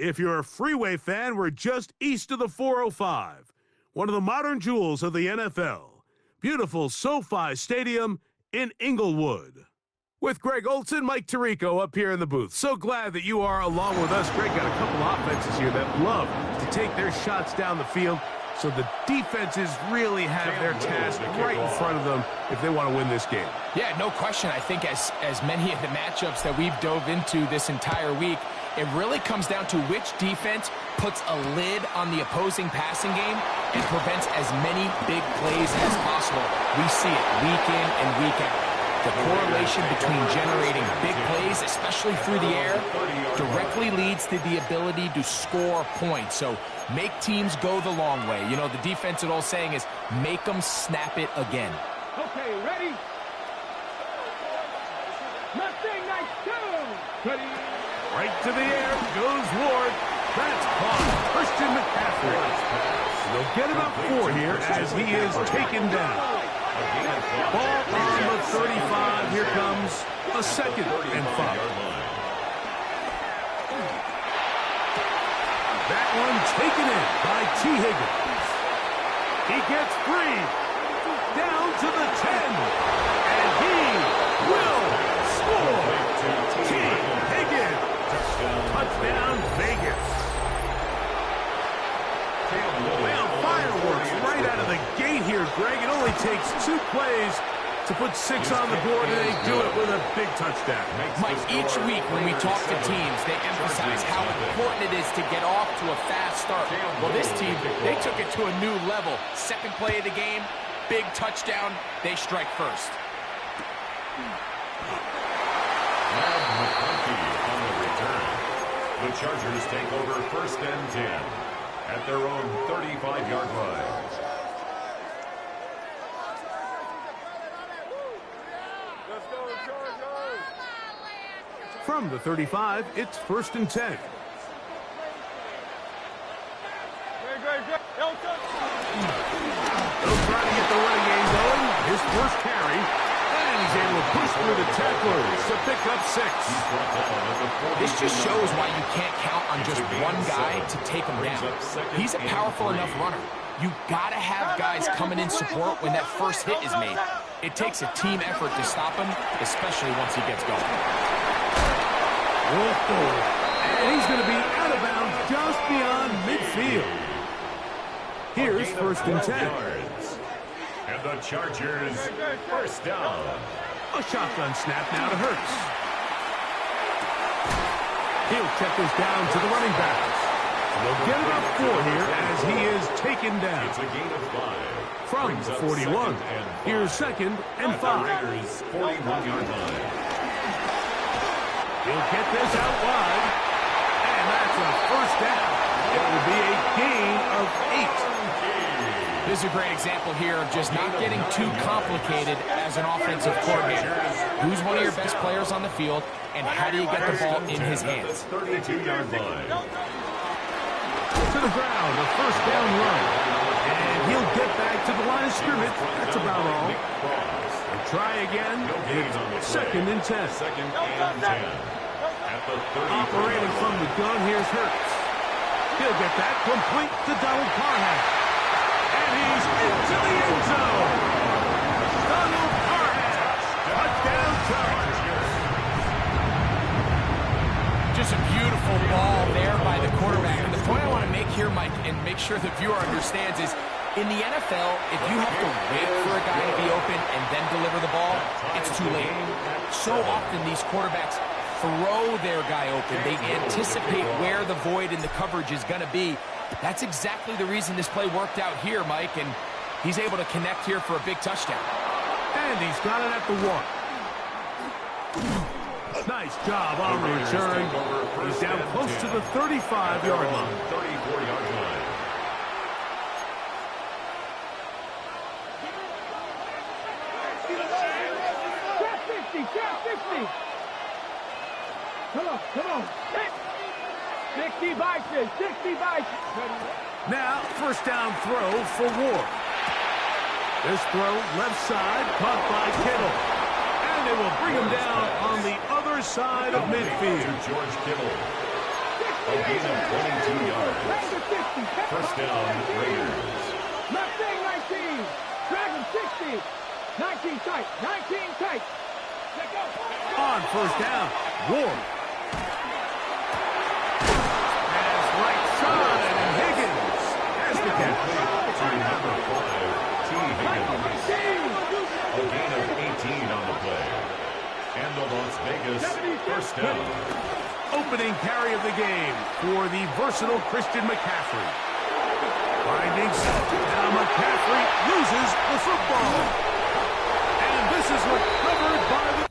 If you're a Freeway fan, we're just east of the 405, one of the modern jewels of the NFL. Beautiful SoFi Stadium in Inglewood. With Greg Olson, Mike Tirico up here in the booth. So glad that you are along with us. Greg got a couple offenses here that love to take their shots down the field, so the defenses really have their task right in front of them if they want to win this game. Yeah, no question. I think as many of the matchups that we've dove into this entire week, it really comes down to which defense puts a lid on the opposing passing game and prevents as many big plays as possible. We see it week in and week out. The correlation between generating big plays, especially through the air, directly leads to the ability to score points. So make teams go the long way. You know, the defense old saying is make them snap it again. Okay, ready? Nothing, nice two. Ready? Right to the air goes Ward. That's caught. Christian McCaffrey. They'll get about 4 here as he is taken down. Ball on the 35. Here comes a 2nd and 5. That one taken in by T. Higgins. He gets free. Down to the 10. And he will score. T. Higgins. Touchdown, Vegas. Well, fireworks right out of the gate here, Greg. It only takes 2 plays to put 6 on the board, and they do it with a big touchdown. Mike, each week when we talk to teams, they emphasize how important it is to get off to a fast start. Well, this team, they took it to a new level. 2nd play of the game, big touchdown, they strike first. The Chargers take over 1st and 10 at their own 35-yard line. Let's go, Chargers! From the 35, it's 1st and 10. Great. Elton! They'll try to get the running game going. His first carry. And he's able to push through the tacklers to pick up 6. This just shows why you can't count on just one guy to take him down. He's a powerful enough runner. You got to have guys coming in support when that first hit is made. It takes a team effort to stop him, especially once he gets going. And he's going to be out of bounds just beyond midfield. Here's 1st and 10. And the Chargers, 1st down. A shotgun snap now to Hurts. He'll check this down to the running backs. They'll get about 4 here as he is taken down. It's a gain of 5. From the 41, here's 2nd and 5. Raiders, 41-yard line. He'll get this out wide. And that's a 1st down. It will be a gain of 8. This is a great example here of just not getting too complicated as an offensive coordinator. Who's one of your best players on the field, and how do you get the ball in his hands? 32-yard line. To the ground, a 1st down run. And he'll get back to the line of scrimmage. That's about all. We'll try again. It's 2nd and 10. 2nd and 10. At the 30. Operating from the gun, here's Hurts. He'll get that complete to Donald Parham. And he's into the end zone. Donald Parham. Touchdown Chargers. Just a beautiful ball there by the quarterback. And the point I want to make here, Mike, and make sure the viewer understands is In the NFL, if you have to wait for a guy to be open and then deliver the ball, it's too late. So often these quarterbacks throw their guy open. They anticipate where the void in the coverage is going to be. That's exactly the reason this play worked out here, Mike, and he's able to connect here for a big touchdown. And he's got it at the 1. Nice job on the return. He's down close to the 35-yard line. 34-yard line. Trap 50. Come on. 60 Vikings. Now, first down throw for Ward. This throw left side, caught by Kittle. And they will bring him down on the other side of midfield. To George Kittle. A gain of 22 yards. First down, Raiders. Mustang 19. Dragon 60. 19 tight. Let go. On first down, Ward. Pass right side, and Higgins has the catch. To number 5, T. Higgins. A gain of 18 on the play. And the Las Vegas first down. Opening carry of the game for the versatile Christian McCaffrey. Finding now McCaffrey loses the football. And this is recovered by the...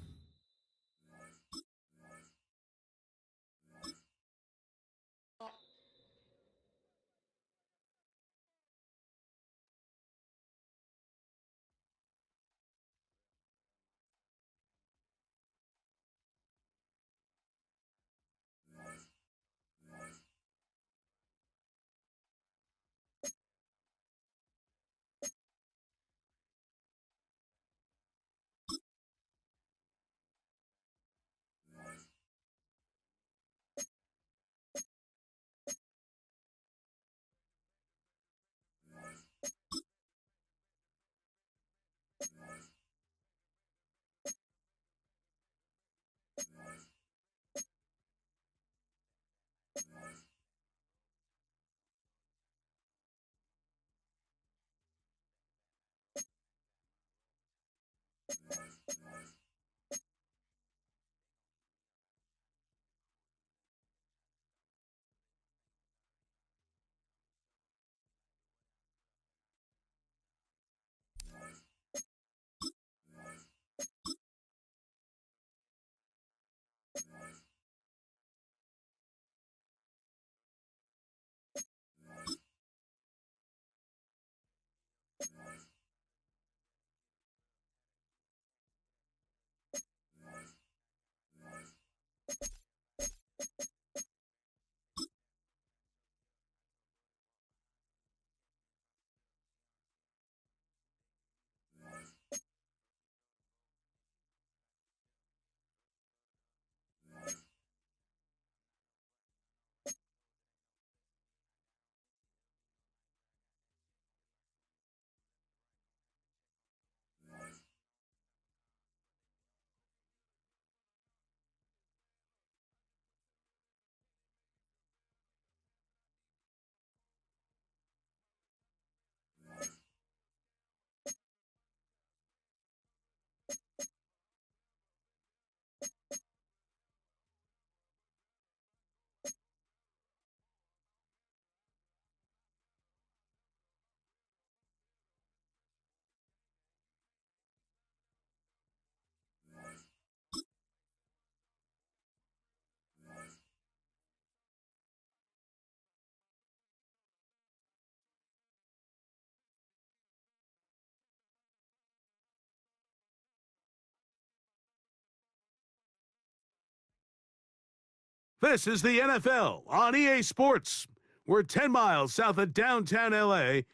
This is the NFL on EA Sports. We're 10 miles south of downtown L.A.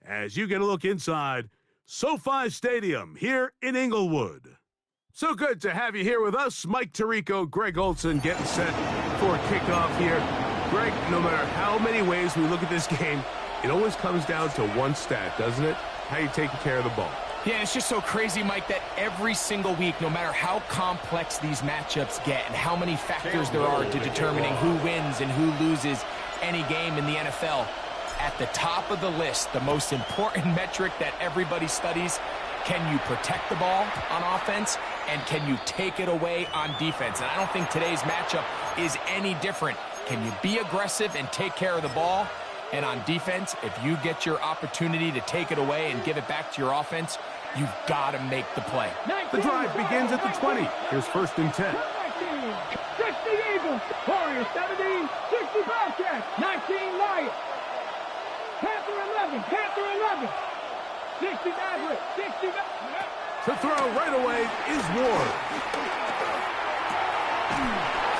as you get a look inside SoFi Stadium here in Inglewood. So good to have you here with us. Mike Tirico, Greg Olson getting set for kickoff here. Greg, no matter how many ways we look at this game, it always comes down to one stat, doesn't it? How you taking care of the ball. Yeah, it's just so crazy, Mike, that every single week, no matter how complex these matchups get and how many factors there are to determining who wins and who loses any game in the NFL, at the top of the list, the most important metric that everybody studies. Can you protect the ball on offense, and can you take it away on defense? And I don't think today's matchup is any different. Can you be aggressive and take care of the ball? And on defense, if you get your opportunity to take it away and give it back to your offense, you've got to make the play. The drive begins at the 20. Here's 1st and 10. 60 Eagles, Warriors 70, 60 Bobcats, 19 Lions, Panther 11, Panther 11, 60 Mavericks, 60 To throw right away is Ward.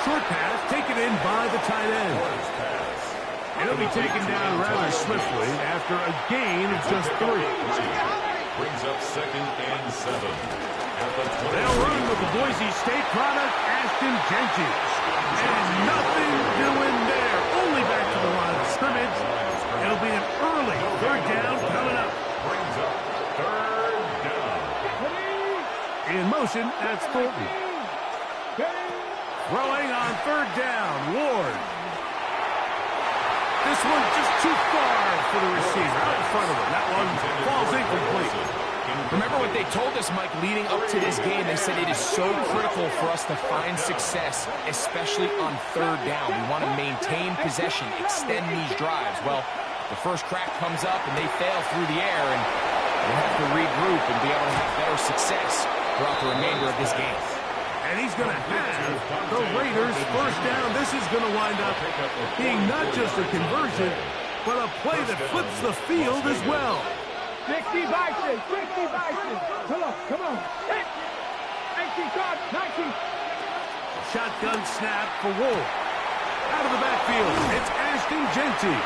Short pass taken in by the tight end. It'll be taken down rather swiftly after a gain of just 3. Brings up 2nd and 7. They'll run with the Boise State product, Ashton Jenkins. And nothing doing there. Only back to the line of scrimmage. It'll be an early 3rd down coming up. Brings up 3rd down. In motion, that's Thornton. Throwing on 3rd down, Ward. This one just too far for the receiver, out in front of him. That one falls incomplete. Remember what they told us, Mike, leading up to this game. They said it is so critical for us to find success, especially on 3rd down. We want to maintain possession, extend these drives. Well, the first crack comes up and they fail through the air, and we'll have to regroup and be able to have better success throughout the remainder of this game. And he's going to have the Raiders 1st down. This is going to wind up being not just a conversion, but a play that flips the field as well. 60 Bison, 60 Bison. Come on, come on. 18 caught, 19. Shotgun snap for Wolf. Out of the backfield, it's Ashton Jeanty.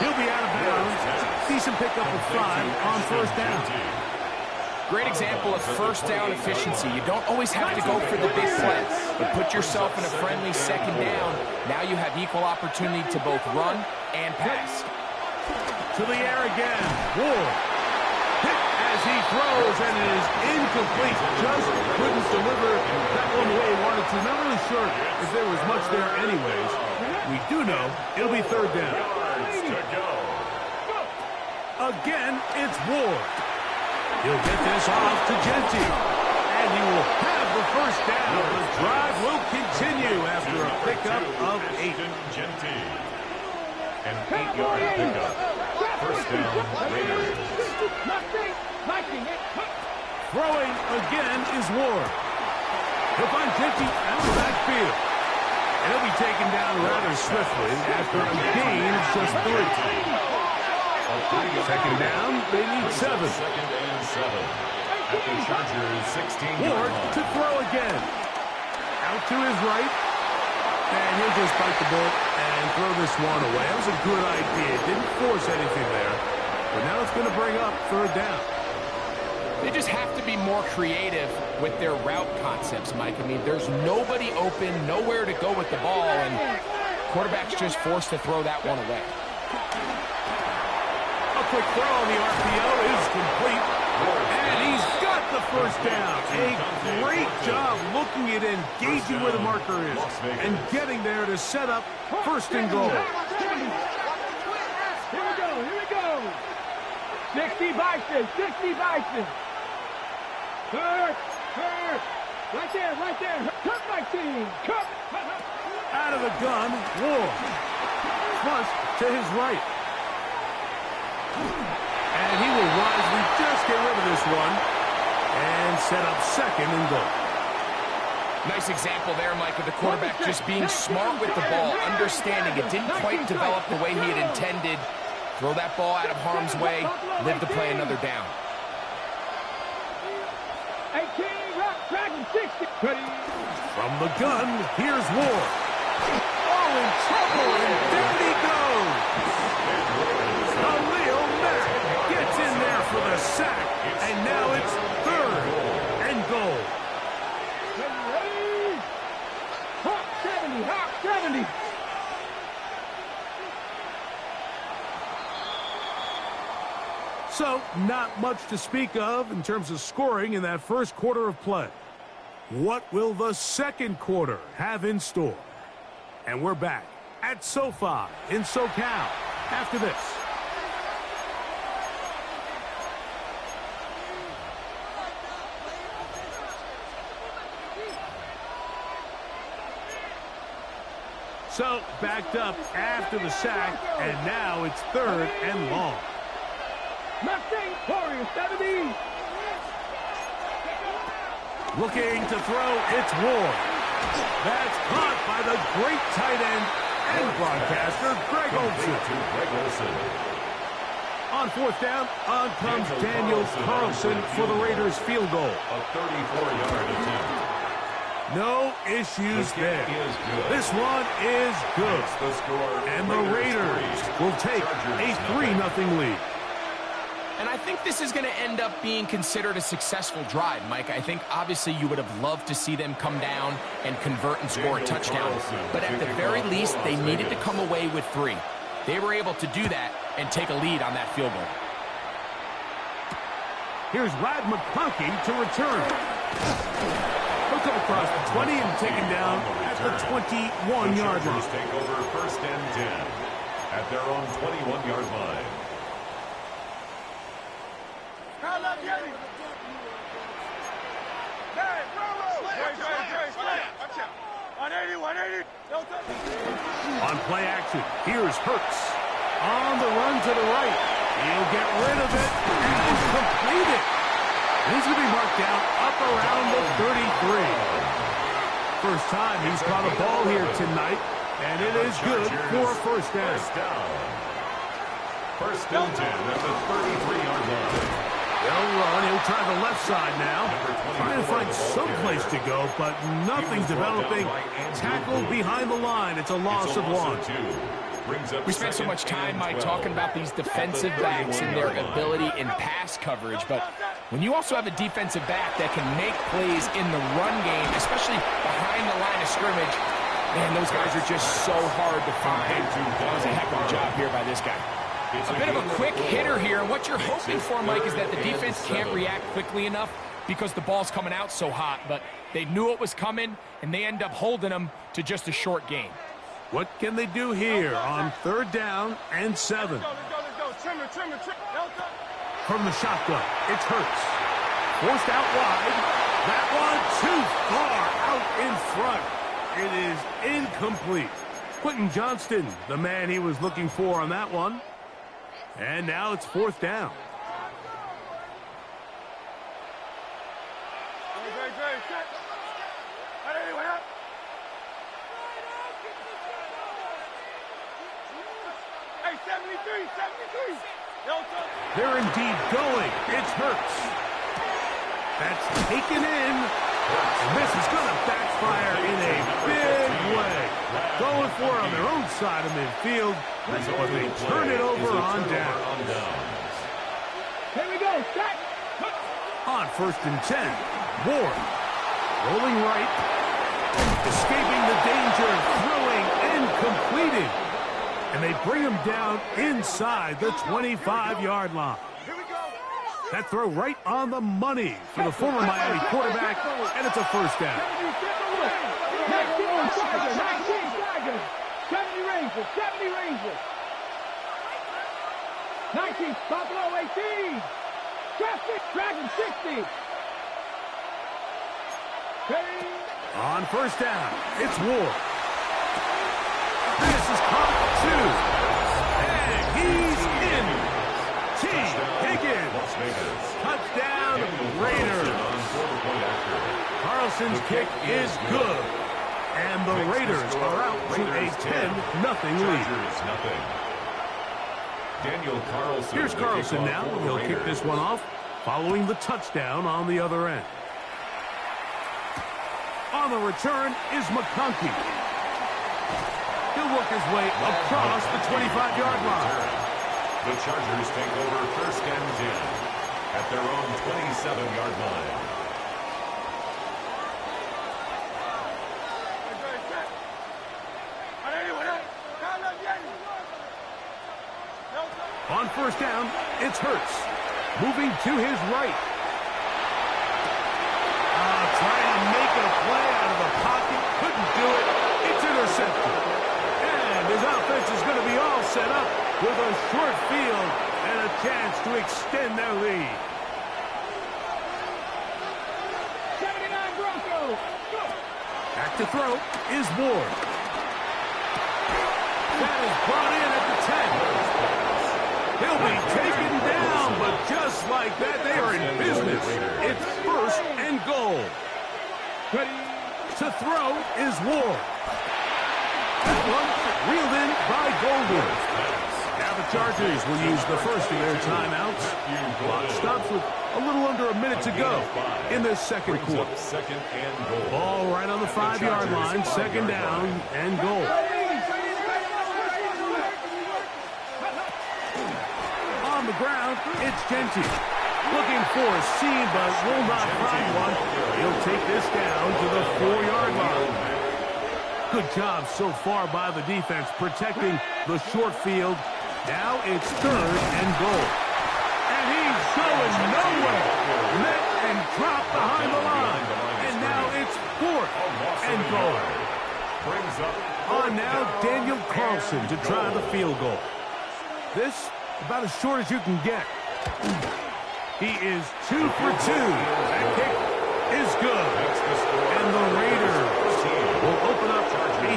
He'll be out of bounds. Decent pickup of 5 on 1st down. Great example of 1st down efficiency. You don't always have to go for the big play, but put yourself in a friendly 2nd down. Now you have equal opportunity to both run and pass. To the air again. Ward. Hit as he throws, and it is incomplete. Just couldn't deliver that one the way he wanted to. Not really sure if there was much there anyways. We do know it'll be 3rd down. Again, it's Ward. He'll get this off to Jeanty. And he will have the 1st down. The drive will continue after a pickup of 8. Jeanty. An 8-yard pickup. 1st down, Raiders. Throwing again is Ward. He'll find Jeanty out of the backfield. And he'll be taken down rather swiftly after a gain of just 3. 2nd down, they need 7. 2nd and 7. At the Chargers 16. Ward to throw again. Out to his right. And he'll just bite the bullet and throw this one away. That was a good idea. Didn't force anything there. But now it's going to bring up 3rd down. They just have to be more creative with their route concepts, Mike. I mean, there's nobody open, nowhere to go with the ball, and quarterback's just forced to throw that one away. A quick throw on the RPO is complete. And he's got the 1st down. A great job looking at engaging where the marker is and getting there to set up 1st and goal. Here we go, here we go. 60 Bison, 60 Bison. Hurt. Right there. Cut my team. Cut. Out of the gun, Ward. Flush to his right. And he will wisely just get rid of this one and set up 2nd and goal. Nice example there, Mike, of the quarterback just being smart with the ball, understanding it didn't quite develop the way he had intended. Throw that ball out of harm's way, live to play another down. 18, Rock Dragon 60. From the gun, here's Ward. Oh, in trouble, and there he goes. Khalil Mack gets in there for the sack, and now it's 3rd and goal. Ready? Hawk 70. So, not much to speak of in terms of scoring in that 1st quarter of play. What will the 2nd quarter have in store? And we're back at SoFi in SoCal after this. So, backed up after the sack, and now it's 3rd and long. Mustang Warriors 70. Looking to throw, it's Ward. That's caught by the great tight end and broadcaster, Greg Olsen. On 4th down, on comes Daniel Carlson for the Raiders field goal. A 34-yard attempt. No issues there. This one is good. And the Raiders will take a 3-0 lead. And I think this is going to end up being considered a successful drive, Mike. I think obviously you would have loved to see them come down and convert and score a touchdown. But at the very least, they needed to come away with 3. They were able to do that and take a lead on that field goal. Here's Ladd McConkey to return. He'll come across the 20 and take him down at the 21-yard line. Take over 1st and 10 at their own 21-yard line. On play action, here's Hurts. On the run to the right. He'll get rid of it and complete it. He's going to be marked down up around the 33. First time he's caught a ball here tonight, and it is good for a 1st down. 1st and 10 at the 33-yard line. They'll run. He'll try the left side now. Trying to find some place to go, but nothing developing. Tackled behind the line. It's a loss of 1. We spent so much time, Mike, talking about these defensive backs and their ability in pass coverage, but when you also have a defensive back that can make plays in the run game, especially behind the line of scrimmage, man, those guys are just so hard to find. That was a heck of a job here by this guy. A bit of a quick hitter here, and what you're hoping for, Mike, is that the defense can't react quickly enough because the ball's coming out so hot, but they knew it was coming, and they end up holding them to just a short gain. What can they do here on 3rd down and 7? From the shotgun, it's Hurts. Forced out wide. That one too far out in front. It is incomplete. Quentin Johnston, the man he was looking for on that one. And now it's 4th down. They're indeed going. It's Hurts. That's taken in. And this is going to backfire in a big way. Going for it on their own side of midfield, but they turn it over on down. Here we go. Set. On 1st and 10, Ward rolling right, escaping the danger, throwing and completing. And they bring him down inside the 25-yard line. That throw right on the money for the former Miami quarterback, and it's a 1st down. 70 Rangers. 19, Buffalo 18. Traffic, Dragon 60. On 1st down, it's Ward. This is caught 2. And he's in. T. Higgins. Touchdown, Raiders. Carlson's kick is good. And the Raiders are out to a 10-0 lead. Here's Carlson now. He'll kick this one off, following the touchdown on the other end. On the return is McConkey. He'll work his way across the 25-yard line. The Chargers take over 1st and 10 at their own 27-yard line. On 1st down, it's Hurts. Moving to his right. Trying to make a play out of the pocket. Couldn't do it. It's intercepted. And his offense is going to be all set up with a short field and a chance to extend their lead. 79 Broncos. Back to throw is Ward. That is brought in at the 10. He'll be taken down, but just like that, they are in business. It's 1st and goal. Ready to throw is Ward. That one reeled in by Golden. Now the Chargers will use the first of their timeouts. Clock stops with a little under a minute to go in this second quarter. Second and goal. Ball right on the 5-yard line, 2nd down and goal. On the ground, it's Genty. Looking for a seam, but will not find one. He'll take this down to the 4-yard line. Good job so far by the defense protecting the short field. Now it's 3rd and goal. And he's going nowhere. Met and dropped behind the line. And now it's 4th and goal. On now, Daniel Carlson to try the field goal. This about as short as you can get. He is 2 for 2. That kick is good. And the Raiders will open up a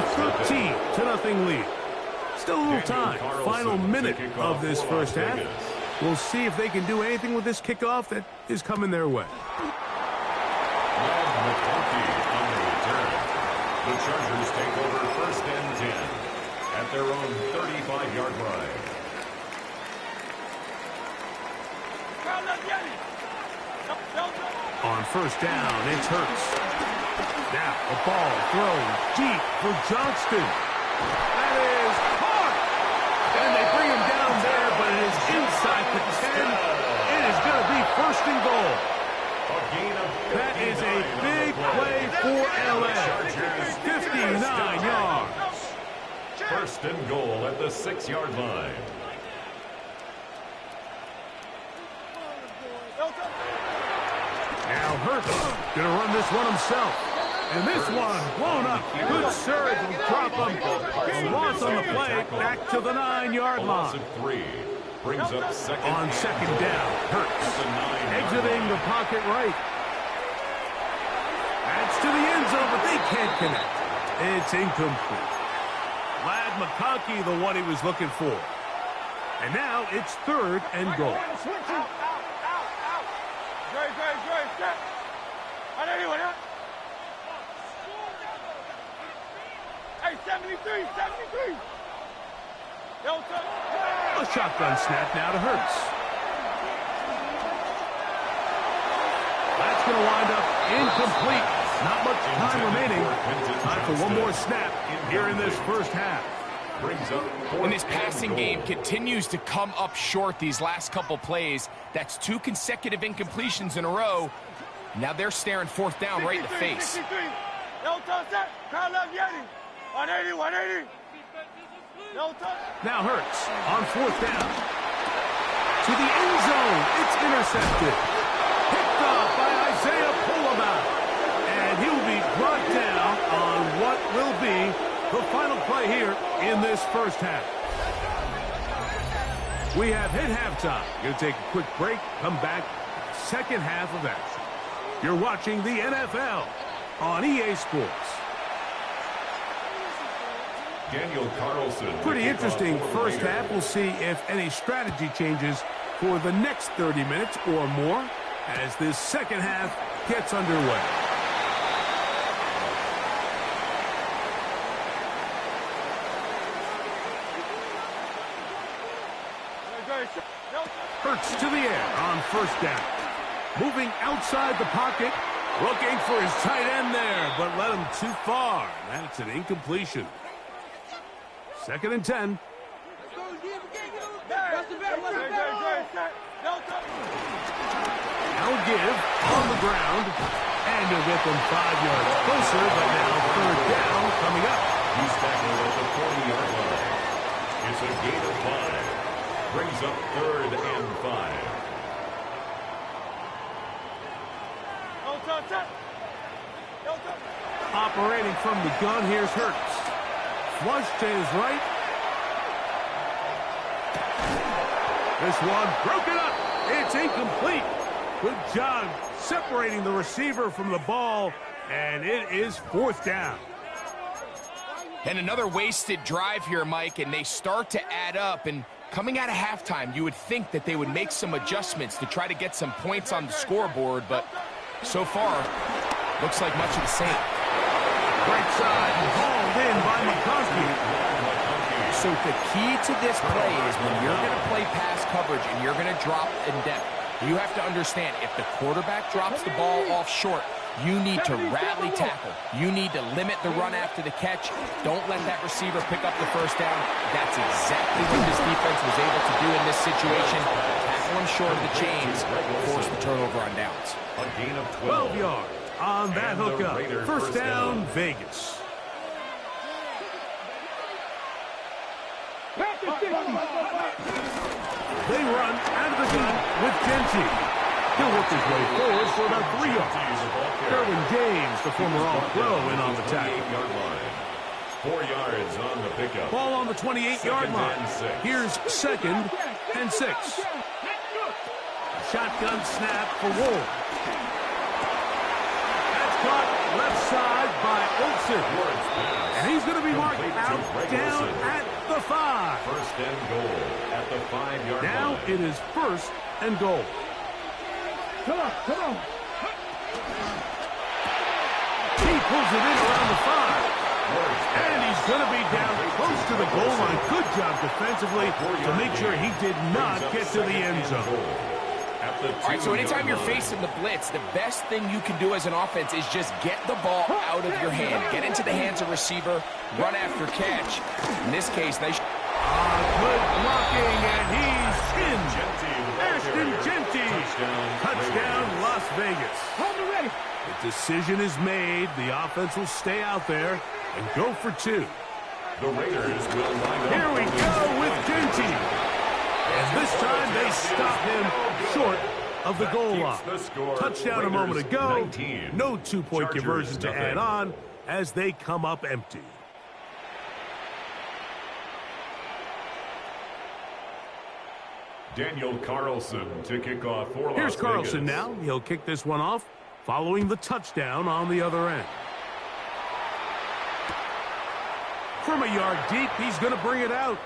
13-0 lead. Still a little time. Final minute of this first half. We'll see if they can do anything with this kickoff that is coming their way. The Chargers take over 1st and 10 at their own 35-yard line. On 1st down, it's Hurts. Now a ball thrown deep for Johnston. That is caught. And they bring him down there, but it is inside the 10. It is going to be 1st and goal. That is a big play for LA. 59 yards. 1st and goal at the 6-yard line. Now Hurts going to run this one himself. And this one blown up. Good surge will drop him. A loss on the play back to the 9-yard line. Brings up second on 2nd down, Hurts exiting the pocket right. That's to the end zone, but they can't connect. It's incomplete. Ladd McConkey, the one he was looking for. And now it's 3rd and goal. Hey, 73. A shotgun snap now to Hurts. That's going to wind up incomplete. Not much time remaining. Time for one more snap here in this first half. And this passing game continues to come up short these last couple plays. That's 2 consecutive incompletions in a row. Now they're staring 4th down right in the face. Now Hurts on 4th down. To the end zone. It's intercepted. Picked off by Isaiah Pulliam. And he'll be brought down on what will be the final play here in this first half. We have hit halftime. Going to take a quick break. Come back. Second half of action. You're watching the NFL on EA Sports. Daniel Carlson. Pretty interesting first half. We'll see if any strategy changes for the next 30 minutes or more as this second half gets underway. Hurts to the air on 1st down. Moving outside the pocket. Looking for his tight end there, but led him too far. That's an incompletion. 2nd and 10. Now give on the ground. And he'll get them 5 yards closer, but now 3rd down coming up. He's tackled at the 40-yard line. It's a gain of 5. Brings up 3rd and 5. Operating from the gun, here's Hurts. Flush to his right. This one broken up. It's incomplete. Good job separating the receiver from the ball, and it is 4th down. And another wasted drive here, Mike, and they start to add up. And coming out of halftime, you would think that they would make some adjustments to try to get some points on the scoreboard, but so far, looks like much of the same. Right side, hauled in by McConkey. So the key to this play is when you're going to play pass coverage and you're going to drop in depth, you have to understand if the quarterback drops the ball off short, you need to rally tackle. You need to limit the run after the catch. Don't let that receiver pick up the first down. That's exactly what this defense was able to do in this situation. Tackle him short of the chains, force the turnover on downs. A gain of 12 yards on that hookup. First down, Vegas. They run out of the gun with Genty. He'll work his way forward for about 3 yards. Derwin James, the former All-Pro, in on the tackle. 4 yards on the pickup. Ball on the 28-yard line. Here's 2nd and 6. Shotgun snap for Ward. That's caught left side by Olsen. And he's going to be marked out down at the 5. First and goal at the 5-yard line. Now it is 1st and goal. Come on, come on. He pulls it in around the 5. And he's going to be down close to the goal line. Good job defensively to make sure he did not get to the end zone. All right, so anytime you're facing the blitz, the best thing you can do as an offense is just get the ball out of your hand. Get into the hands of receiver, run after catch. In this case, they... Good blocking, and he's in. Ashton Genty. Touchdown, Las Vegas. Hold it ready. The decision is made. The offense will stay out there and go for 2. The Raiders will line up. Here we go with Genty. And this time they stop him short of the goal line. Touchdown a moment ago. 19. No 2-point conversion to add on as they come up empty. Daniel Carlson to kick off for Las Here's Carlson Vegas. now. He'll kick this one off following the touchdown on the other end. From a yard deep, he's going to bring it out.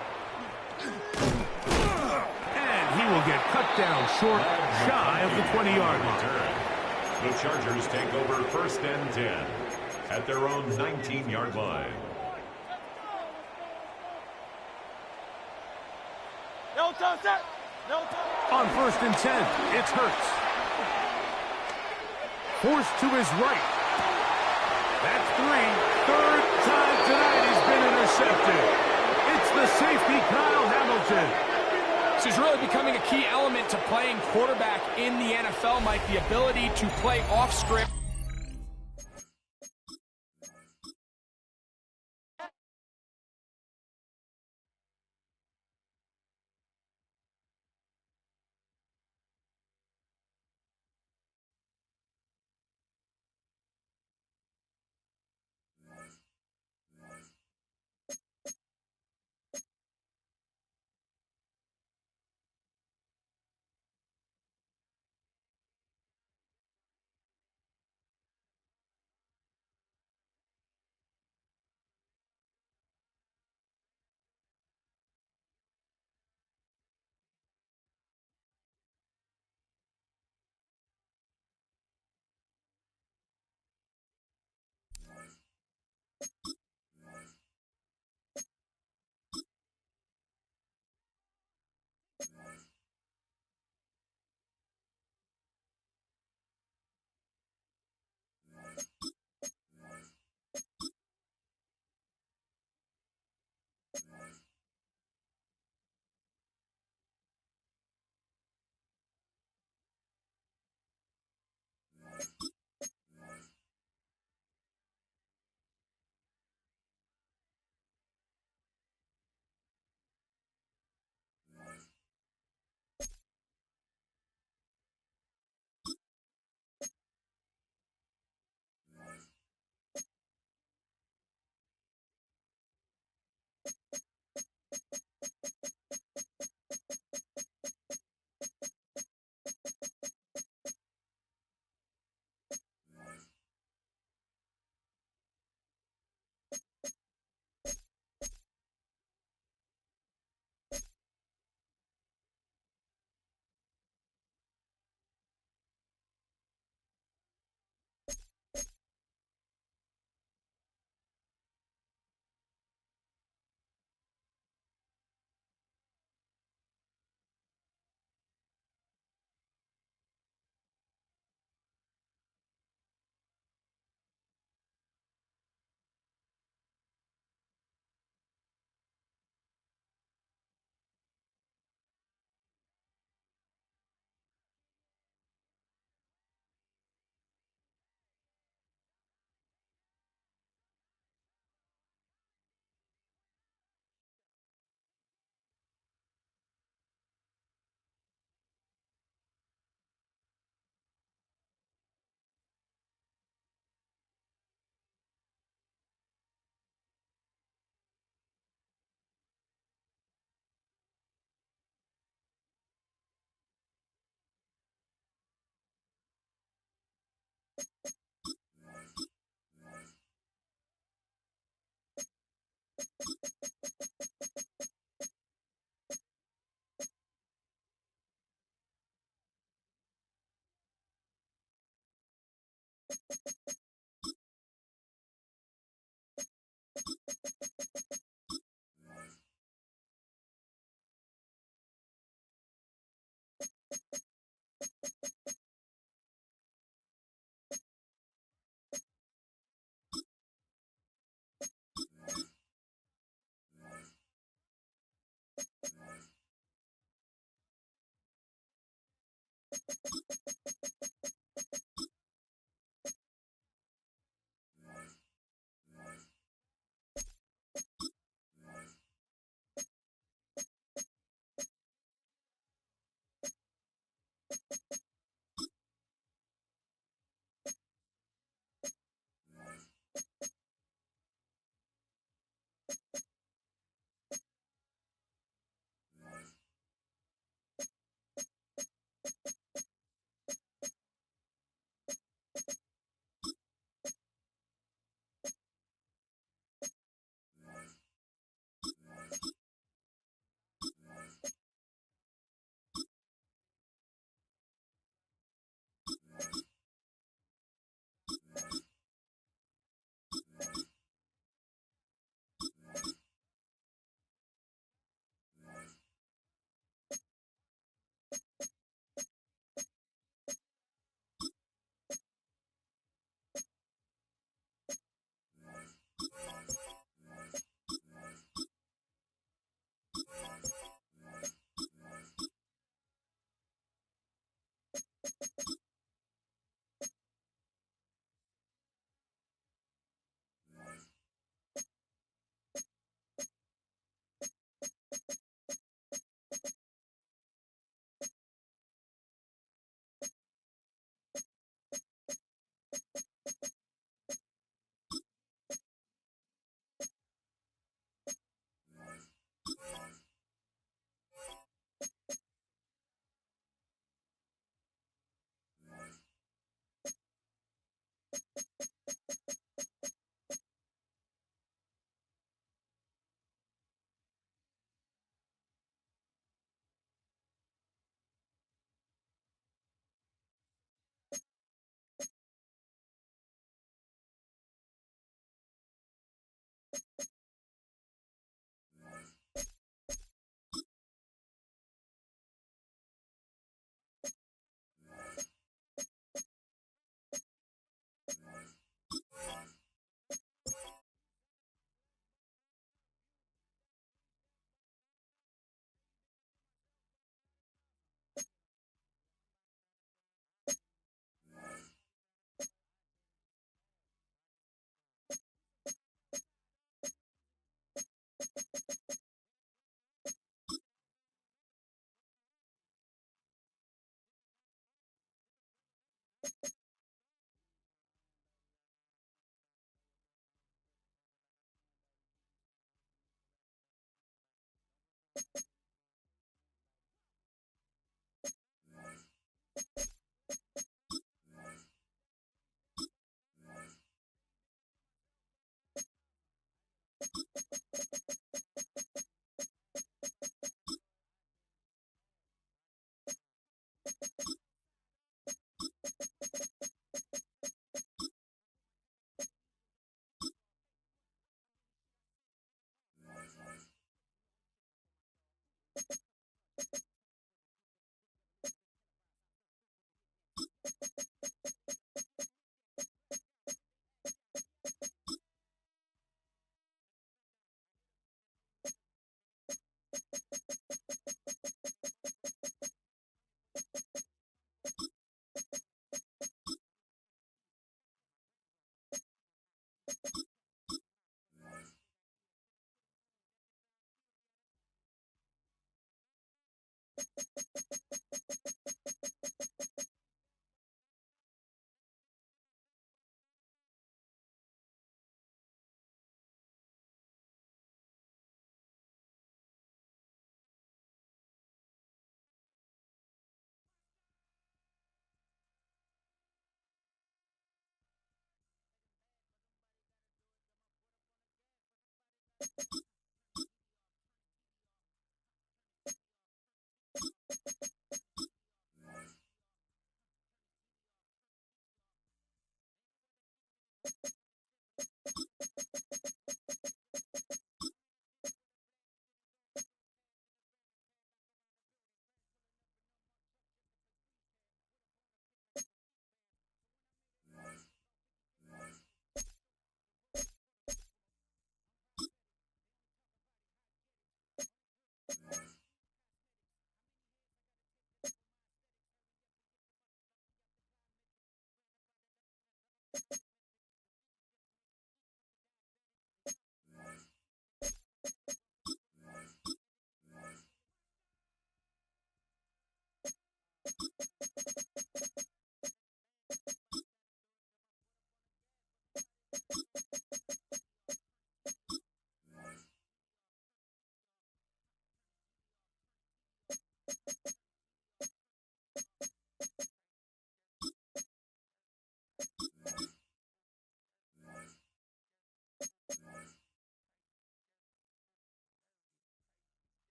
And he will get cut down short, shy of the 20-yard line. The Chargers take over 1st and 10 at their own 19-yard line. On 1st and 10, it's Hurts. Forced to his right. That's 3. 3rd time tonight he's been intercepted. It's the safety, Kyle Hamilton. This is really becoming a key element to playing quarterback in the NFL, Mike, the ability to play off script.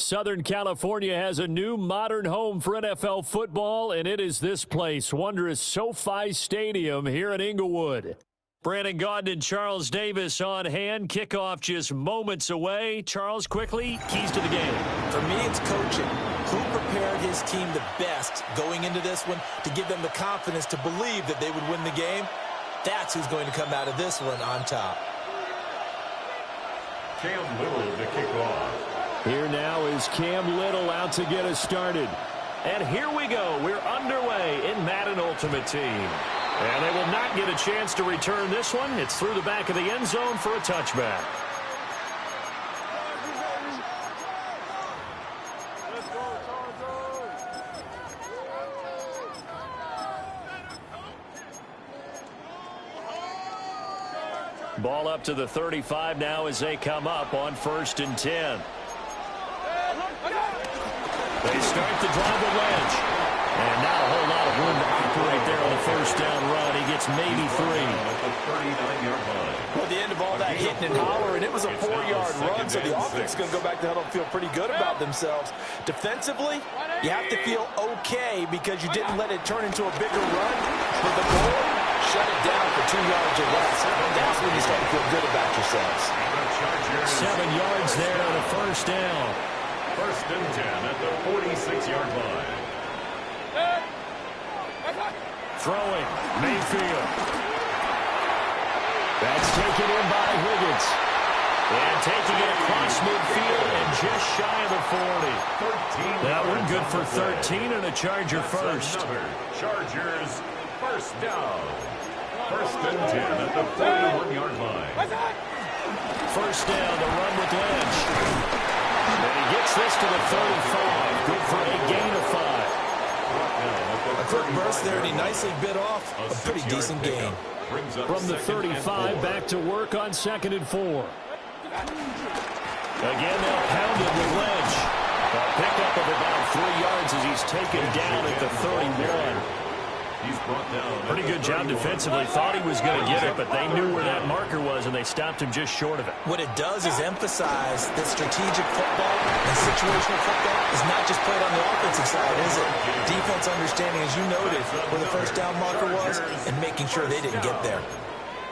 Southern California has a new modern home for NFL football, and it is this place, wondrous SoFi Stadium here in Inglewood. Brandon Gaudin and Charles Davis on hand. Kickoff just moments away. Charles, quickly, keys to the game. For me, it's coaching. Who prepared his team the best going into this one to give them the confidence to believe that they would win the game? That's who's going to come out of this one on top. Cam Little to kick off. Here now is Cam Little out to get us started. And here we go. We're underway in Madden Ultimate Team. And they will not get a chance to return this one. It's through the back of the end zone for a touchback. Ball up to the 35 now as they come up on 1st and 10. They start the drive with Ledge. And not a whole lot of room to operate there on the first down run. He gets chance, maybe 3. At the 39-yard line. Well, at the end of all that hitting and hollering, it was a 4-yard run, so the offense is going to go back to huddle and feel pretty good about themselves. Defensively, you have to feel okay because you didn't let it turn into a bigger run. But the goal, shut it down for 2 yards or less. That's when you start to feel good about yourselves. 7 yards there on a first down. First and 10 at the 46-yard line. Throwing, Mayfield. That's taken in by Higgins. And taking it across midfield and just shy of the 40. That one good for 13 and a Charger first. Chargers first down. First and 10 at the 41-yard line. First down, the run with Lynch. And he gets this to the 35. Good for a gain of 5. A quick burst there, and he nicely bit off a pretty decent gain. From the 35, back to work on 2nd and 4. Again, they'll pound it with Lynch. A pickup of about 3 yards as he's taken down at the 31. Pretty good job defensively. Thought he was going to get it, but they knew where that marker was, and they stopped him just short of it. What it does is emphasize that strategic football and situational football is not just played on the offensive side, is it? Defense understanding, as you noted, where the first down marker was and making sure they didn't get there.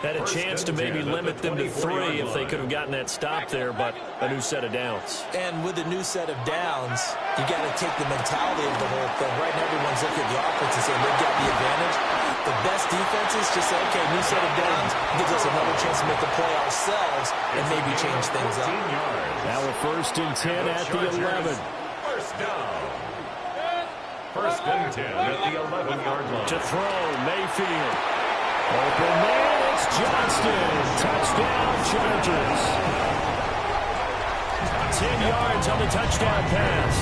Had a chance to maybe limit them to 3 if they could have gotten that stop there, but a new set of downs. And with a new set of downs, you got to take the mentality of the whole thing. Right now, everyone's looking at the offense and saying they've got the advantage. The best defenses just say, okay, new set of downs gives us another chance to make the play ourselves and maybe change things up. Now a first and 10 at the 11. First down. First and 10 at the 11-yard line. To throw, Mayfield. Open man, it's Johnston. Touchdown, Chargers. 10 yards on the touchdown pass.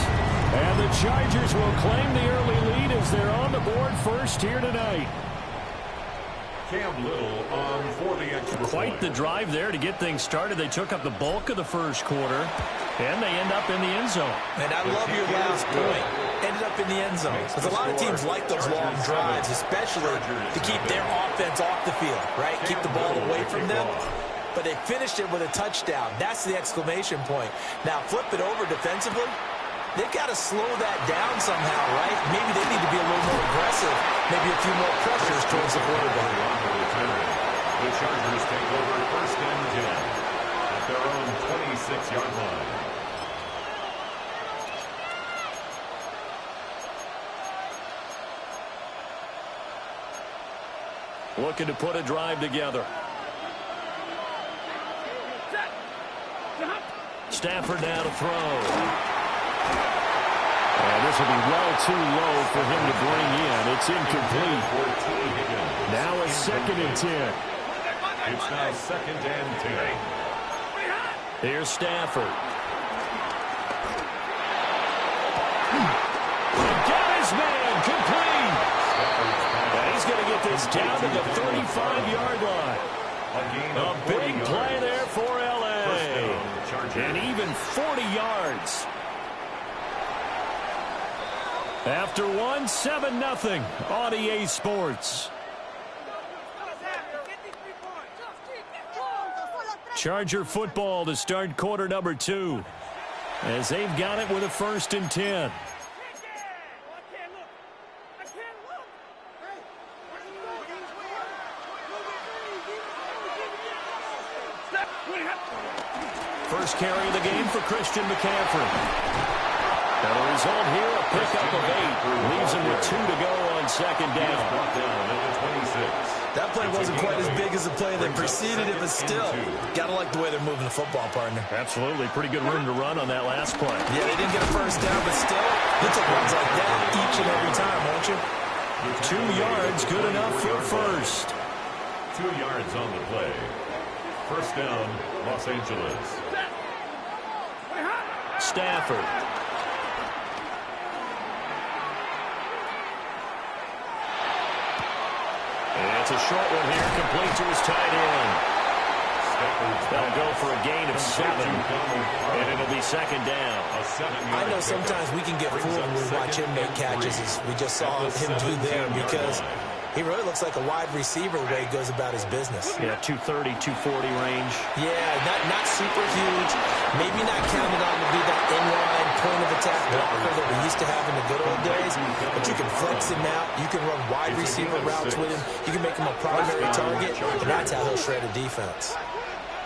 And the Chargers will claim the early lead as they're on the board first here tonight. Cam Little on for the extra Quite point. the drive there to get things started. They took up the bulk of the first quarter, and they end up in the end zone. And I love your last point. Ended up in the end zone. Because a lot of teams like those long drives, especially to keep their offense off the field, right? Keep the ball away from them. But they finished it with a touchdown. That's the exclamation point. Now, flip it over defensively. They've got to slow that down somehow, right? Maybe they need to be a little more aggressive. Maybe a few more pressures towards the quarterback. The Chargers take over first and 10 at their own 26-yard line. Looking to put a drive together. Stafford now to throw. And this will be well too low for him to bring in. It's incomplete. Now a 2nd and 10. It's now 2nd and 10. Here's Stafford. Got his man complete. And he's going to get this down to the 35-yard line. A big play there for L.A. And even 40 yards. After one, 7-0 on EA Sports. Charger football to start quarter number 2. As they've got it with a 1st and 10. First carry of the game for Christian McCaffrey. And the result here, a pickup of 8. Leaves him with 2 to go on 2nd down. That play wasn't quite as big as the play that preceded it, but still, got to like the way they're moving the football, partner. Absolutely. Pretty good room to run on that last play. Yeah, they didn't get a first down, but still, you take runs like that each and every time, won't you? 2 yards, good enough for first. 2 yards on the play. First down, Los Angeles. Stafford. And it's a short one here, complete to his tight end. That'll go for a gain of 7, and it'll be 2nd down. I know sometimes we can get fooled when we watch him make catches, as we just saw him do there, because He really looks like a wide receiver the way he goes about his business. Yeah, 230, 240 range. Yeah, not super huge. Maybe not counted on to be that inline point-of-attack blocker that we used to have in the good old days. But you can flex him out. You can run wide receiver routes with him. You can make him a primary target, and that's how he'll shred a defense.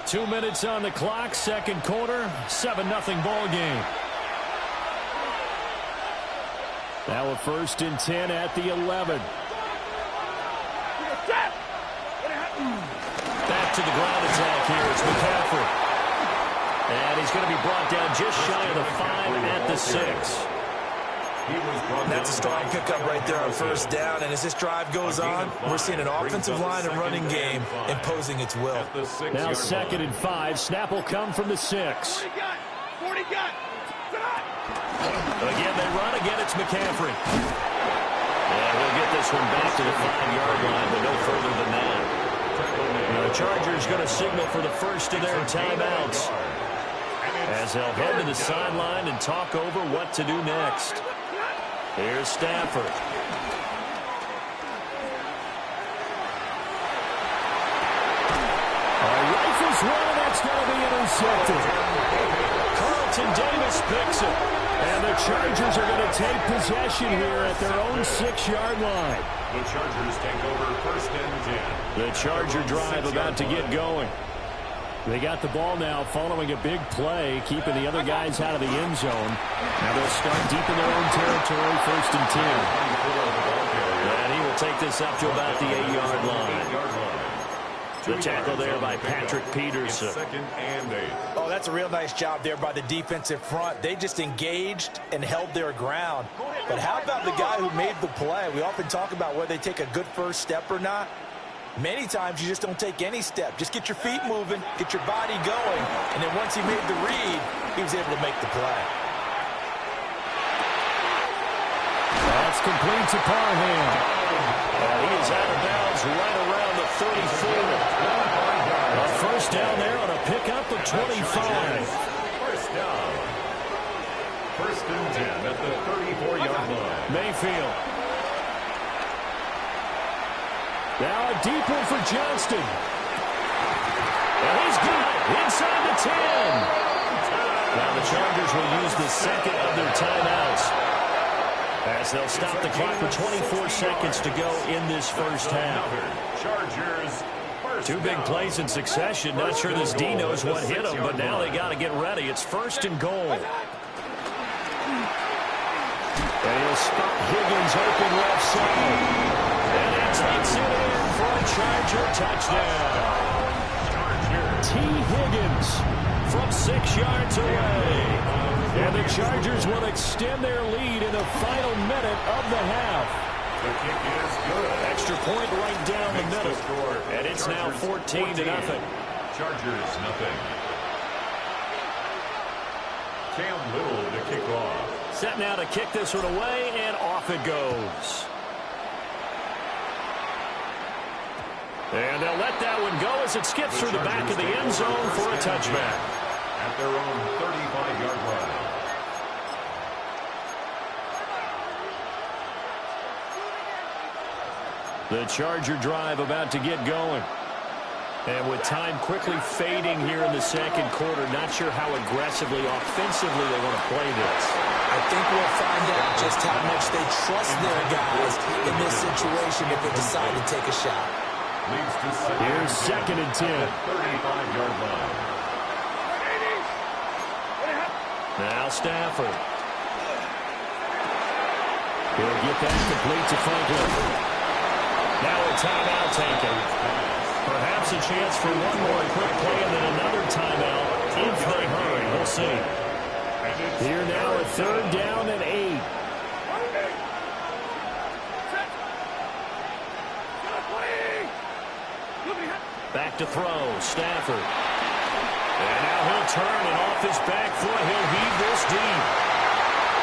2 minutes on the clock, second quarter, 7-0 ball game. Now a 1st and 10 at the 11. Back to the ground attack here. It's McCaffrey. And he's going to be brought down just shy of the 5 at the 6. That's a strong pickup right there on 1st down. And as this drive goes on, we're seeing an offensive line and running game imposing its will. Now 2nd and 5. Snap will come from the 6. 40 gun. Again, they run. Again, it's McCaffrey. And we'll get this one back to the 5-yard line, but no further than that. The Chargers going to signal for the first of their timeouts as they'll head to the sideline and talk over what to do next. Here's Stafford. Rifles one, and that's going to be intercepted. Carlton Davis picks it. And the Chargers are going to take possession here at their own 6-yard line. The Chargers take over 1st and 10. The Charger drive about to get going. They got the ball now following a big play, keeping the other guys out of the end zone. Now they'll start deep in their own territory, 1st and 10. And he will take this up to about the 8-yard line. The tackle there by Patrick Peterson. 2nd and 8. Oh, that's a real nice job there by the defensive front. They just engaged and held their ground. But how about the guy who made the play? We often talk about whether they take a good first step or not. Many times you just don't take any step. Just get your feet moving, get your body going, and then once he made the read, he was able to make the play. That's complete to Parham. And he is out of bounds right around the 34. A 1st down there on a pickup of 25. 1st down. 1st and 10 at the 34-yard line. Mayfield. Now a deep one for Johnston. And he's got it inside the 10. Now the Chargers will use the 2nd of their timeouts as they'll stop the clock with 24 seconds to go in this 1st half. Chargers. 2 big plays in succession. Not sure this D knows what hit him, but now they got to get ready. It's 1st and goal. And he'll spot Higgins open left side. And he takes it in for a Charger touchdown. T. Higgins from 6 yards away. And the Chargers will extend their lead in the final minute of the half. The kick is good. Extra point right down the middle. And it's now 14-0. Chargers nothing. Cam Little to kick off. Set now to kick this one away, and off it goes. And they'll let that one go as it skips through the back of the end zone for a touchback. At their own 35-yard line. The Charger drive about to get going. And with time quickly fading here in the 2nd quarter, not sure how aggressively, offensively they want to play this. I think we'll find out just how much they trust their guys in this situation if they decide to take a shot. Here's 2nd and 10. 35-yard line. Now Stafford. He'll get that complete to Franklin. Now a timeout taken. Perhaps a chance for one more quick play and then another timeout if they hurry. We'll see. Here now a 3rd down and 8. Back to throw. Stafford. And now he'll turn and off his back foot. He'll heave this deep.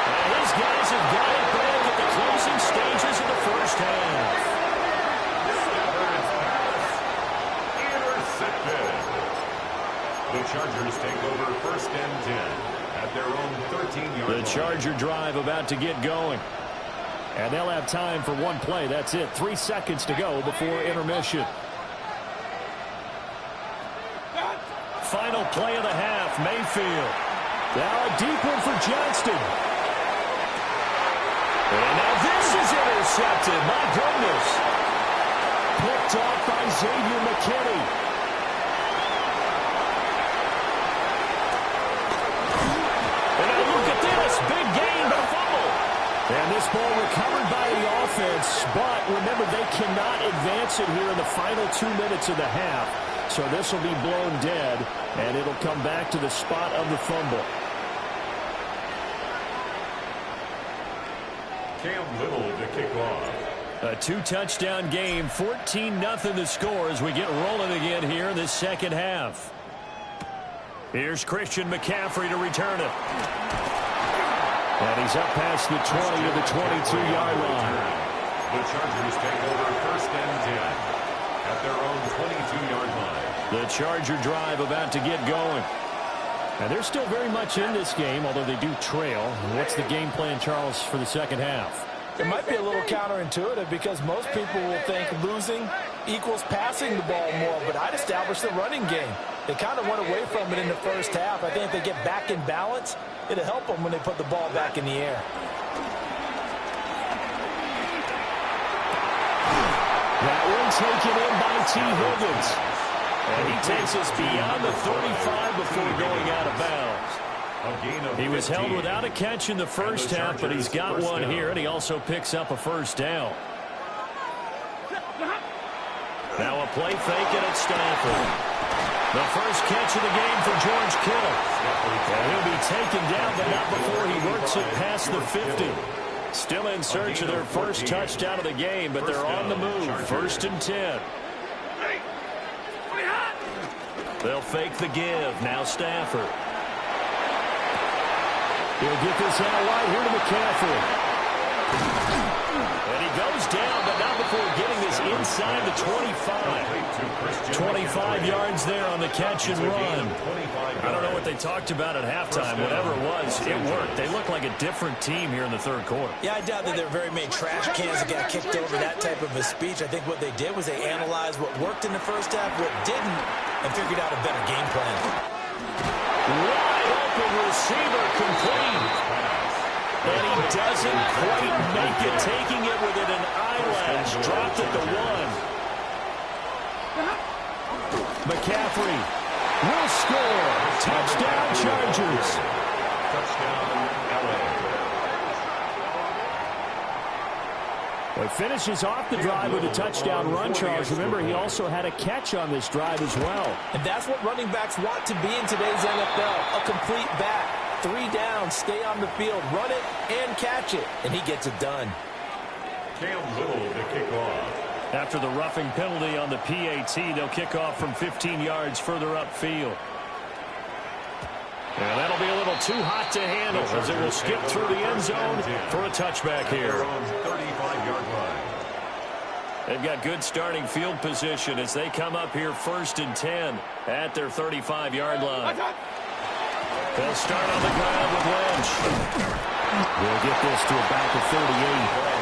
And his guys have got it back at the closing stages of the 1st half. The Chargers take over 1st and 10 at their own 13-yard line. The Charger drive about to get going. And they'll have time for one play. That's it. 3 seconds to go before intermission. Final play of the half, Mayfield. Now a deep one for Johnston. And now this is intercepted. My goodness. Picked off by Xavier McKinney. And now look at this. Big gain, but fumble. And this ball recovered by the offense. But remember, they cannot advance it here in the final 2 minutes of the half. So this will be blown dead, and it'll come back to the spot of the fumble. Cam Little to kick off. A 2-touchdown game, 14-0 the score as we get rolling again here in this second half. Here's Christian McCaffrey to return it. And he's up past the 20 to the 22-yard line. The Chargers take over 1st and 10 at their own 22-yard line. The Charger drive about to get going. And they're still very much in this game, although they do trail. What's the game plan, Charles, for the second half? It might be a little counterintuitive because most people will think losing equals passing the ball more, but I'd establish the running game. They kind of went away from it in the first half. I think if they get back in balance, it'll help them when they put the ball back in the air. That one taken in by T. Higgins. And he takes us beyond the 35 before going out of bounds. He was held without a catch in the first half, but he's got one here, and he also picks up a first down. Now a play fake, and it's Stafford. The first catch of the game for George Kittle. And he'll be taken down, but not before he works it past the 50. Still in search of their first touchdown of the game, but they're on the move. 1st and 10. They'll fake the give. Now Stafford. He'll get this out wide here to McCaffrey. And he goes down, but not before getting this inside the 25. 25 yards there on the catch and run. I don't know what they talked about at halftime. Whatever it was, it worked. They look like a different team here in the third quarter. Yeah, I doubt that there are very many trash cans that got kicked over, that type of a speech. I think what they did was they analyzed what worked in the first half, what didn't, and figured out a better game plan. Wide open receiver complete. And he doesn't quite make it, taking it within an eyelash. Dropped at the 1. McCaffrey will score. Touchdown, Chargers. Touchdown, LA. Well, he finishes off the drive with a touchdown run, Charles. Remember, he also had a catch on this drive as well. And that's what running backs want to be in today's NFL, a complete back. 3 down, stay on the field, run it, and catch it. And he gets it done. Cam Little to kick off. After the roughing penalty on the PAT, they'll kick off from 15 yards further upfield. And that'll be a little too hot to handle as it will skip through the end zone for a touchback here. 35-yard line. They've got good starting field position as they come up here 1st and 10 at their 35-yard line. They'll start on the ground with Lynch. They'll get this to about the 38.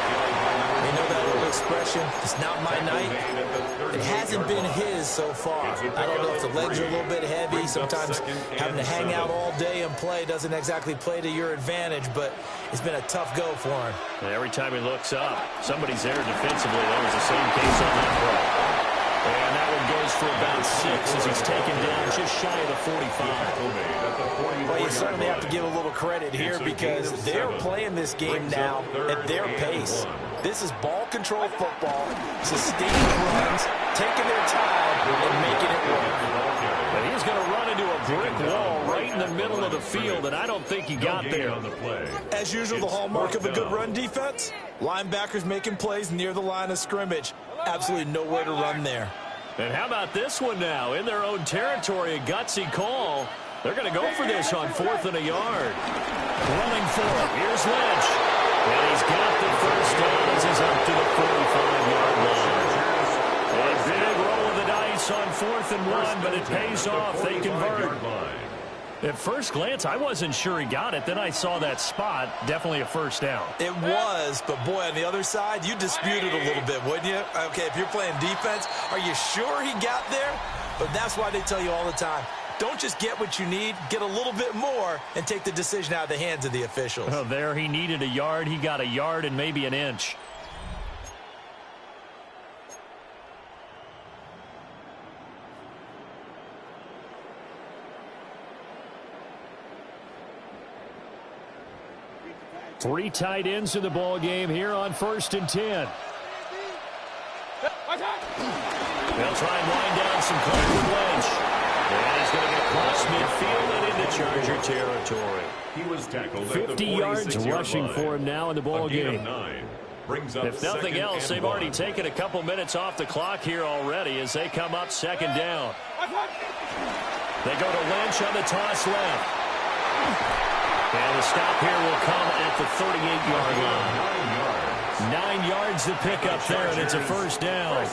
You know that little expression, it's not my night. It hasn't been his so far. I don't know if the legs are a little bit heavy. Sometimes having to hang out all day and play doesn't exactly play to your advantage, but it's been a tough go for him. And every time he looks up, somebody's there defensively. That was the same case on that play. And that one goes for about 6 as he's taken down just shy of the 45. Well, you certainly have to give a little credit here because they're playing this game now at their pace. This is ball control football, sustained runs, taking their time, and making it work. And he's going to run into a brick wall right in the middle of the field, and I don't think he got there. As usual, the hallmark of a good run defense, linebackers making plays near the line of scrimmage. Absolutely nowhere to run there. And how about this one now? In their own territory, a gutsy call. They're going to go for this on 4th and a yard. Running for it. Here's Lynch. And he's got the first down as he's up to the 45-yard line. A big roll of the dice on 4th and 1, but it pays off. They convert. At first glance, I wasn't sure he got it. Then I saw that spot. Definitely a first down. It was, but boy, on the other side, you dispute it a little bit, wouldn't you? Okay, if you're playing defense, are you sure he got there? But that's why they tell you all the time, don't just get what you need, get a little bit more, and take the decision out of the hands of the officials. Oh, there he needed a yard. He got a yard and maybe an inch. Three tight ends in the ball game here on 1st and 10. They'll try and wind down some clock with Lynch. And he's going to get across midfield and into Charger territory. He was tackled 50 yards rushing for him now in the ball game. If nothing else, they've already taken a couple minutes off the clock here already as they come up 2nd down. They go to Lynch on the toss left. And the stop here will come at the 38-yard line. 9 yards to pick up there, and it's a first down.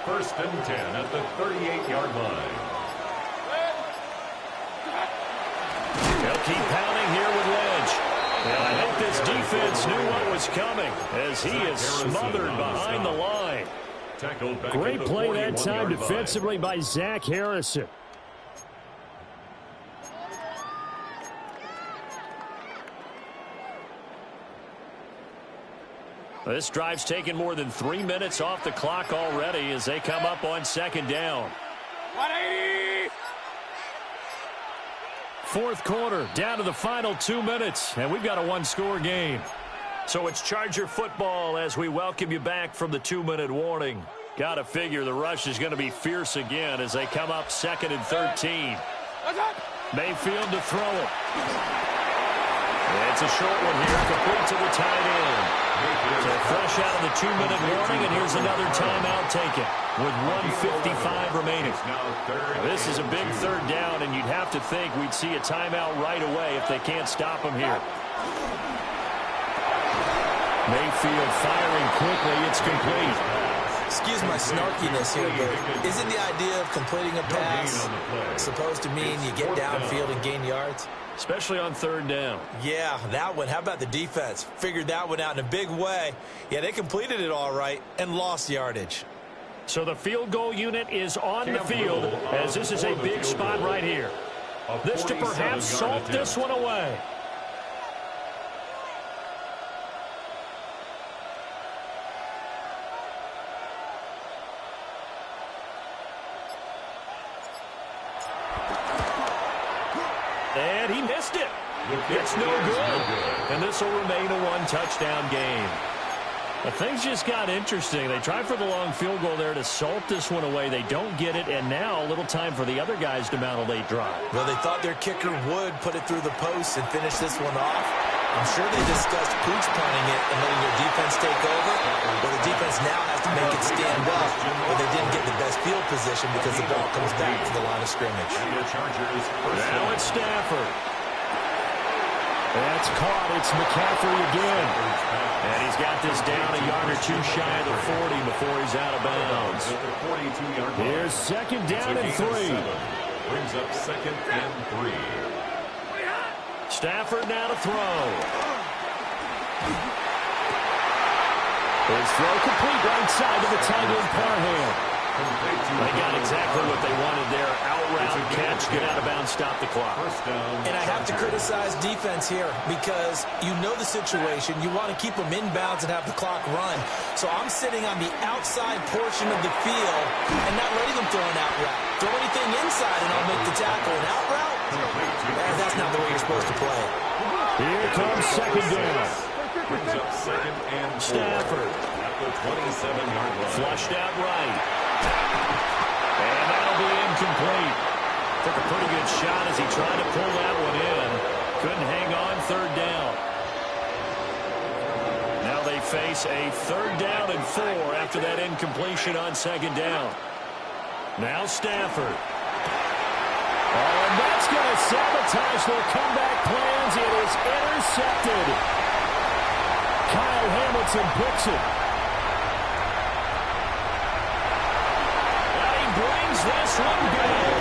1st and 10 at the 38-yard line. They'll keep pounding here with Lynch. And I think this defense knew what was coming as he is smothered behind the line. Great play that time defensively by Zach Harrison. This drive's taken more than 3 minutes off the clock already as they come up on 2nd down. 4th quarter, down to the final 2 minutes, and we've got a one-score game. So it's Charger football as we welcome you back from the 2-minute warning. Got to figure the rush is going to be fierce again as they come up 2nd and 13. Mayfield to throw it. It's a short one here, complete to the tight end. So fresh out of the 2-minute warning, and here's another timeout taken with 1:55 remaining. Now, this is a big 3rd down, and you'd have to think we'd see a timeout right away if they can't stop him here. Mayfield firing quickly. It's complete. Excuse my snarkiness here, but isn't the idea of completing a pass supposed to mean you get downfield and gain yards? Especially on 3rd down. Yeah, that one. How about the defense? Figured that one out in a big way. Yeah, they completed it all right and lost yardage. So the field goal unit is on the field as this is a big spot right here. This to perhaps salt this one away. And he missed it. It's no good. And this will remain a one-touchdown game. But things just got interesting. They tried for the long field goal there to salt this one away. They don't get it, and now a little time for the other guys to mount a late drive. Well, they thought their kicker would put it through the post and finish this one off. I'm sure they discussed pooch punting it and letting their defense take over. Well, the defense now has to make it stand up, but they didn't get the best field position because the ball comes back to the line of scrimmage. Now it's Stafford. That's caught. It's McCaffrey again. And he's got this down a yard or two shy of the 40 before he's out of bounds. Here's 2nd down and 3. Brings up 2nd and 3. Stafford now to throw. His throw complete right side to the tight end Parham. They got exactly what they wanted there. Out route catch, get out of bounds, stop the clock. And I have to criticize defense here because you know the situation. You want to keep them inbounds and have the clock run. So I'm sitting on the outside portion of the field and not letting them throw an out route. Throw anything inside and I'll make the tackle. An out route? That's not the way you're supposed to play it. Here comes 2nd down. Brings up 2nd and 4. Stafford. At the 27-yard line. Flushed out right. And that'll be incomplete. Took a pretty good shot as he tried to pull that one in. Couldn't hang on 3rd down. Now they face a 3rd down and 4 after that incompletion on 2nd down. Now Stafford. Oh, and that's going to sabotage their comeback plans. It is intercepted. Kyle Hamilton picks it. And he brings this one back.